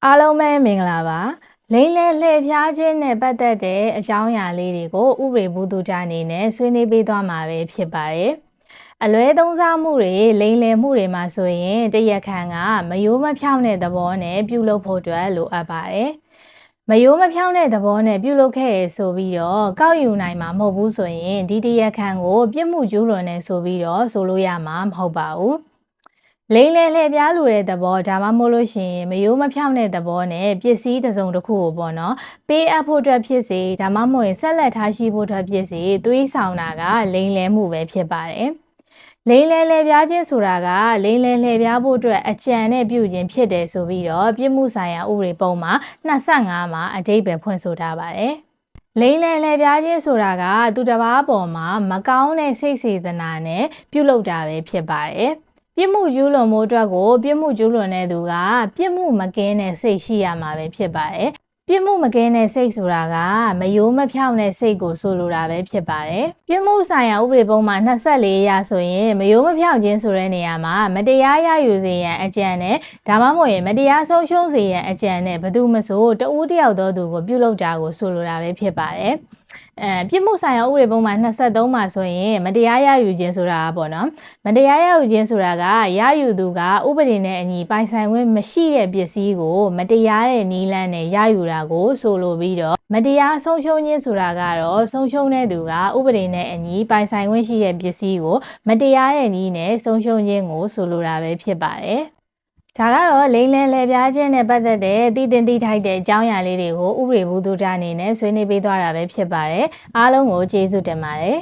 အားလုံးပဲမင်္ဂလာပါလိမ်လည်လှည့်ဖျားခြင်းနဲ့ပတ်သက်တဲ့အကြောင်းအရာလေးတွေကိုဥပဒေဘူးသူကြအနေနဲ့ဆွေးနွေးပေးသွားမှာပဲဖြစ်ပါတယ်အလွဲသုံးစားမှုတွေလိမ်လည်မှုတွေမှာဆိုရင်တရားခံကမယိုးမဖြောင်းတဲ့သဘောနဲ့ပြုလုပ်ဖို့အတွက်လိုအပ်ပါတယ်မယိုးမဖြောင်းတဲ့သဘောနဲ့ပြုလုပ်ခဲ့ရဆိုပြီးတော့ကောက်ယူနိုင်မှာမဟုတ်ဘူးဆိုရင်ဒီတရားခံကိုပြစ်မှုကျူးလွန်နေဆိုပြီးတော့ဆိုလို့ရမှာမဟုတ်ပါဘူးလိမ်လည်လှည့်ပြားလိုတဲ့သဘောဒါမှမဟုတ်လို့ရှိရင်မယိုးမဖြောင်းတဲ့သဘောနဲ့ပစ္စည်းတစ်စုံတစ်ခုကိုပေါ့နော်ပေးအပ်ဖို့အတွက်ဖြစ်စေဒါမှမဟုတ်ရင်ဆက်လက်ထားရှိဖို့အတွက်ဖြစ်စေသွေးဆောင်တာကလိမ်လည်မှုပဲဖြစ်ပါတယ်လိမ်လည်လှည့်ပြားခြင်းဆိုတာကလိမ်လည်လှည့်ပြားဖို့အတွက်အကြံနဲ့ပြုခြင်းဖြစ်တယ်ဆိုပြီးတော့ပြစ်မှုဆိုင်ရာဥပဒေပုံမှာ25မှာအဓိပ္ပာယ်ဖွင့်ဆိုထားပါတယ်လိမ်လည်လှည့်ပြားခြင်းဆိုတာကသူတစ်ပါးပေါ်မှာမကောင်းတဲ့စိတ်စေတနာနဲ့ပြုလုပ်တာပဲဖြစ်ပါတယ်ပြစ်မှုကျူးလွန်မှုအတွက်ကိုပြစ်မှုကျူးလွန်တဲ့သူကပြစ်မှုမကင်းတဲ့စိတ်ရှိရမှာပဲဖြစ်ပါတယ်ပြစ်မှုမကင်းတဲ့စိတ်ဆိုတာကမယိုးမဖြောင်းတဲ့စိတ်ကိုဆိုလိုတာပဲဖြစ်ပါတယ်ပြစ်မှုဆိုင်ရာဥပဒေပုံမှာ24ရာဆိုရင်မယိုးမဖြောင်းခြင်းဆိုတဲ့နေရာမှာမတရားရယူစေရန်အကြံနဲ့ဒါမှမဟုတ်ရင်မတရားဆုံးရှုံးစေရန်အကြံနဲ့ဘယ်သူမှဆိုတဦးတယောက်သောသူကိုပြုလုပ်တာကိုဆိုလိုတာပဲဖြစ်ပါတယ်ပြစ်မှုဆိုင်ရာဥပဒေပုံမှာ23မှာဆိုရင်မတရားရယူခြင်းဆိုတာပေါ့နော်မတရားရယူခြင်းဆိုတာကရယူသူကဥပဒေနဲ့အညီပိုင်ဆိုင်ခွင့်မရှိတဲ့ပစ္စည်းကိုမတရားတဲ့နည်းလမ်းနဲ့ရယူတာကိုဆိုလိုပြီးတော့မတရားဆုံးရှုံးခြင်းဆိုတာကတော့ဆုံးရှုံးတဲ့သူကဥပဒေနဲ့အညီပိုင်ဆိုင်ခွင့်ရှိတဲ့ပစ္စည်းကိုမတရားတဲ့နည်းနဲ့ဆုံးရှုံးခြင်းကိုဆိုလိုတာပဲဖြစ်ပါတယ်ဒါကတော့လိမ်လည်လှည့်ပြားခြင်းနဲ့ပတ်သက်တဲ့တည်တင်တည်ထိုက်တဲ့အကြောင်းအရာလေးတွေကိုဥပဒေဘူးသူကြအနေနဲ့ဆွေးနွေးပေးသွားတာပဲဖြစ်ပါတယ်အားလုံးကိုကျေးဇူးတင်ပါတယ်